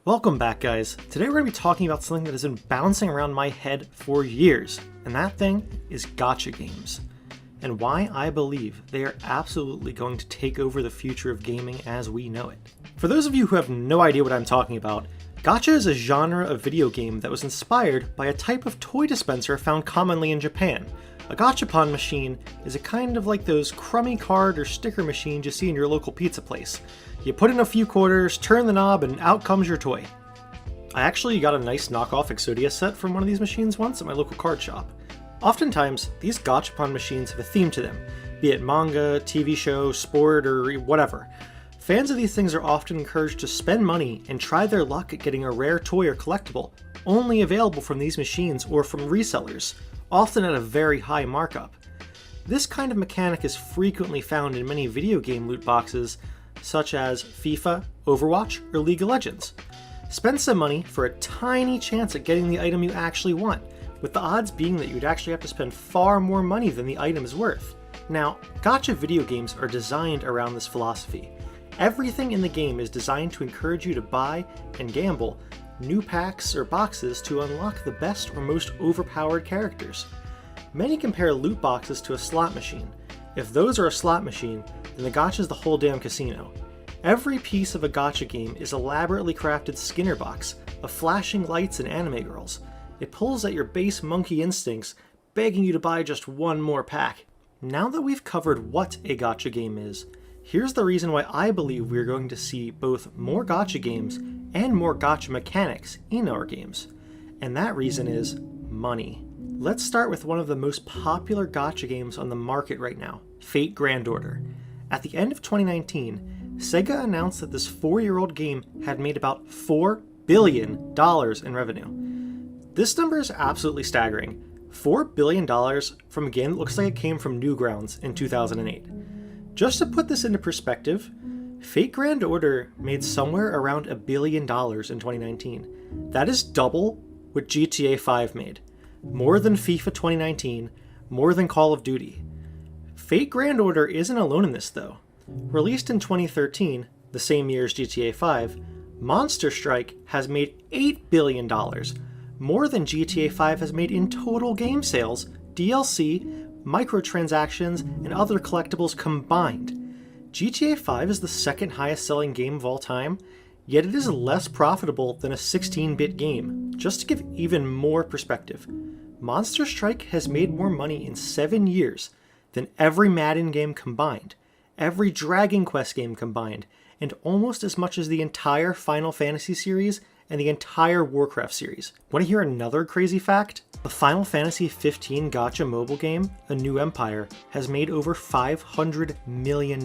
Welcome back, guys. Today we're going to be talking about something that has been bouncing around my head for years, and that thing is gacha games, and why I believe they are absolutely going to take over the future of gaming as we know it. For those of you who have no idea what I'm talking about, gacha is a genre of video game that was inspired by a type of toy dispenser found commonly in Japan. A gachapon machine is a kind of like those crummy card or sticker machines you see in your local pizza place. You put in a few quarters, turn the knob, and out comes your toy. I actually got a nice knockoff Exodia set from one of these machines once at my local card shop. Oftentimes, these gachapon machines have a theme to them, be it manga, TV show, sport, or whatever. Fans of these things are often encouraged to spend money and try their luck at getting a rare toy or collectible, only available from these machines or from resellers, often at a very high markup. This kind of mechanic is frequently found in many video game loot boxes, such as FIFA, Overwatch, or League of Legends. Spend some money for a tiny chance at getting the item you actually want, with the odds being that you'd actually have to spend far more money than the item is worth. Now, gacha video games are designed around this philosophy. Everything in the game is designed to encourage you to buy and gamble new packs or boxes to unlock the best or most overpowered characters. Many compare loot boxes to a slot machine. If those are a slot machine, then the gacha is the whole damn casino. Every piece of a gacha game is elaborately crafted Skinner box of flashing lights and anime girls. It pulls at your base monkey instincts, begging you to buy just one more pack. Now that we've covered what a gacha game is, here's the reason why I believe we're going to see both more gacha games and more gacha mechanics in our games. And that reason is money. Let's start with one of the most popular gacha games on the market right now, Fate Grand Order. At the end of 2019, Sega announced that this 4-year-old game had made about $4 billion in revenue. This number is absolutely staggering. $4 billion from a game that looks like it came from Newgrounds in 2008. Just to put this into perspective, Fate Grand Order made somewhere around $1 billion in 2019. That is double what GTA 5 made. More than FIFA 2019, more than Call of Duty. Fate Grand Order isn't alone in this though. Released in 2013, the same year as GTA 5, Monster Strike has made $8 billion, more than GTA 5 has made in total game sales, DLC, microtransactions, and other collectibles combined. GTA 5 is the second highest selling game of all time, yet it is less profitable than a 16-bit game. Just to give even more perspective, Monster Strike has made more money in 7 years than every Madden game combined, every Dragon Quest game combined, and almost as much as the entire Final Fantasy series and the entire Warcraft series. Want to hear another crazy fact? The Final Fantasy 15 gacha mobile game, A New Empire, has made over $500 million.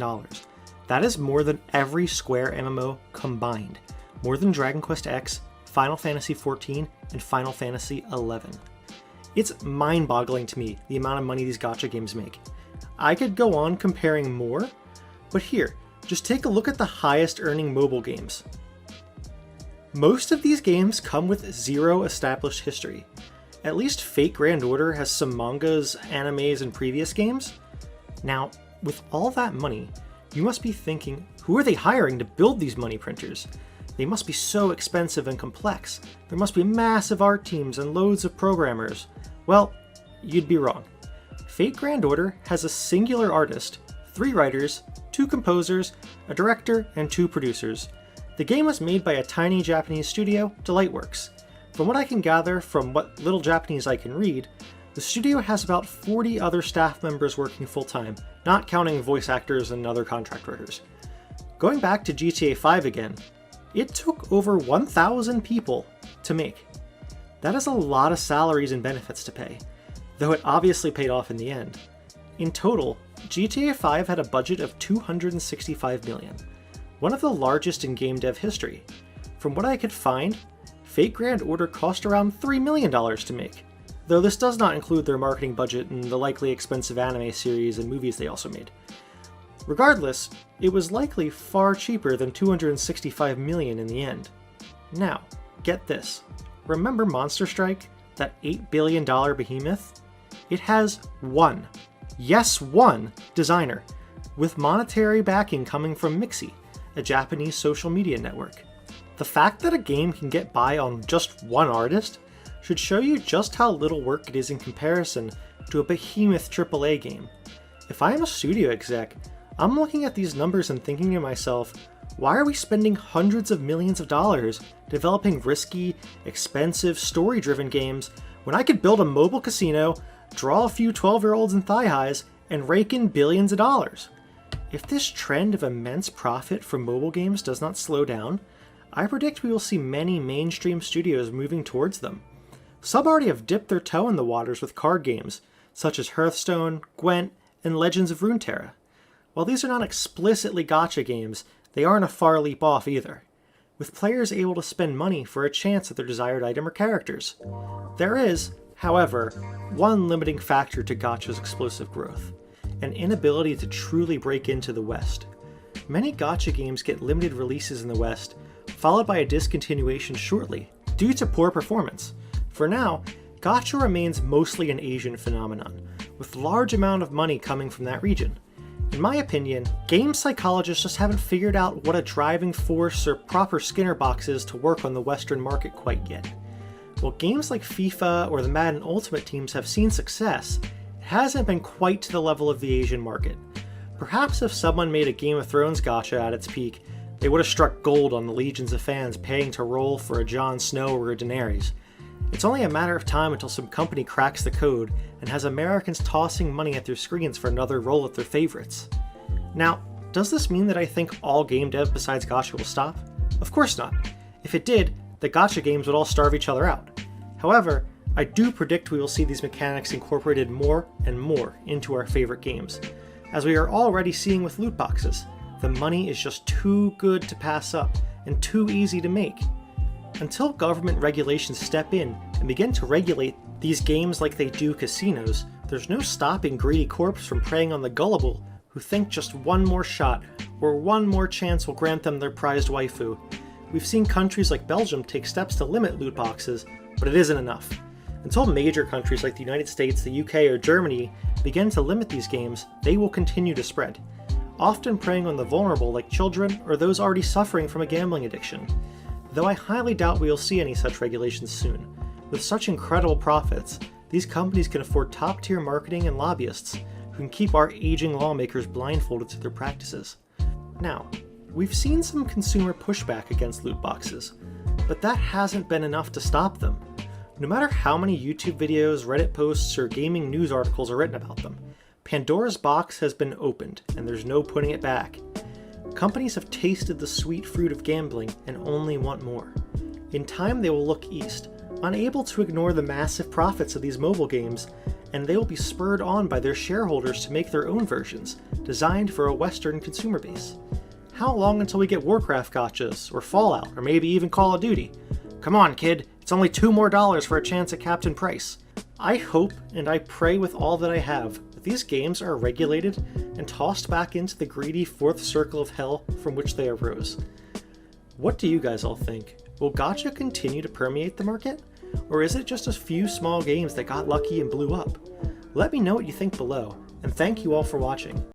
That is more than every Square MMO combined. More than Dragon Quest X, Final Fantasy 14, and Final Fantasy 11. It's mind-boggling to me the amount of money these gacha games make. I could go on comparing more, but here, just take a look at the highest earning mobile games. Most of these games come with zero established history. At least Fate Grand Order has some mangas, animes, and previous games. Now, with all that money, you must be thinking, who are they hiring to build these money printers? They must be so expensive and complex. There must be massive art teams and loads of programmers. Well, you'd be wrong. Fate Grand Order has a singular artist, 3 writers, 2 composers, a director, and 2 producers. The game was made by a tiny Japanese studio, Delightworks. From what I can gather from what little Japanese I can read, the studio has about 40 other staff members working full-time, not counting voice actors and other contract workers. Going back to GTA 5 again, it took over 1,000 people to make. That is a lot of salaries and benefits to pay, though it obviously paid off in the end. In total, GTA 5 had a budget of $265 million, one of the largest in game dev history. From what I could find, Fate Grand Order cost around $3 million to make, though this does not include their marketing budget and the likely expensive anime series and movies they also made. Regardless, it was likely far cheaper than $265 million in the end. Now, get this. Remember Monster Strike, that $8 billion behemoth? It has one, yes one, designer, with monetary backing coming from Mixi, a Japanese social media network. The The fact that a game can get by on just one artist should show you just how little work it is in comparison to a behemoth AAA game. If I am a studio exec, I'm looking at these numbers and thinking to myself, why are we spending hundreds of millions of dollars developing risky, expensive, story-driven games when I could build a mobile casino, draw a few 12-year-olds in thigh highs, and rake in billions of dollars? If this trend of immense profit from mobile games does not slow down, I predict we will see many mainstream studios moving towards them. Some already have dipped their toe in the waters with card games, such as Hearthstone, Gwent, and Legends of Runeterra. While these are not explicitly gacha games, they aren't a far leap off either, with players able to spend money for a chance at their desired item or characters. There is, however, one limiting factor to gacha's explosive growth: an inability to truly break into the West. Many gacha games get limited releases in the West, followed by a discontinuation shortly, due to poor performance. For now, gacha remains mostly an Asian phenomenon, with large amount of money coming from that region. In my opinion, game psychologists just haven't figured out what a driving force or proper Skinner box is to work on the Western market quite yet. While games like FIFA or the Madden Ultimate Teams have seen success, it hasn't been quite to the level of the Asian market. Perhaps if someone made a Game of Thrones gacha at its peak, they would have struck gold on the legions of fans paying to roll for a Jon Snow or a Daenerys. It's only a matter of time until some company cracks the code and has Americans tossing money at their screens for another roll at their favorites. Now, does this mean that I think all game dev besides gacha will stop? Of course not. If it did, the gacha games would all starve each other out. However, I do predict we will see these mechanics incorporated more and more into our favorite games, as we are already seeing with loot boxes. The money is just too good to pass up and too easy to make. Until government regulations step in and begin to regulate these games like they do casinos, there's no stopping greedy corps from preying on the gullible who think just one more shot or one more chance will grant them their prized waifu. We've seen countries like Belgium take steps to limit loot boxes, but it isn't enough. Until major countries like the United States, the UK, or Germany begin to limit these games, they will continue to spread, often preying on the vulnerable like children or those already suffering from a gambling addiction. Though I highly doubt we will see any such regulations soon. With such incredible profits, these companies can afford top-tier marketing and lobbyists who can keep our aging lawmakers blindfolded to their practices. Now, we've seen some consumer pushback against loot boxes, but that hasn't been enough to stop them. No matter how many YouTube videos, Reddit posts, or gaming news articles are written about them, Pandora's box has been opened and there's no putting it back. Companies have tasted the sweet fruit of gambling and only want more. In time, they will look east, unable to ignore the massive profits of these mobile games, and they will be spurred on by their shareholders to make their own versions, designed for a Western consumer base. How long until we get Warcraft gachas, or Fallout, or maybe even Call of Duty? Come on, kid, it's only $2 more for a chance at Captain Price. I hope and I pray with all that I have that these games are regulated and tossed back into the greedy fourth circle of hell from which they arose. What do you guys all think? Will gacha continue to permeate the market? Or is it just a few small games that got lucky and blew up? Let me know what you think below, and thank you all for watching.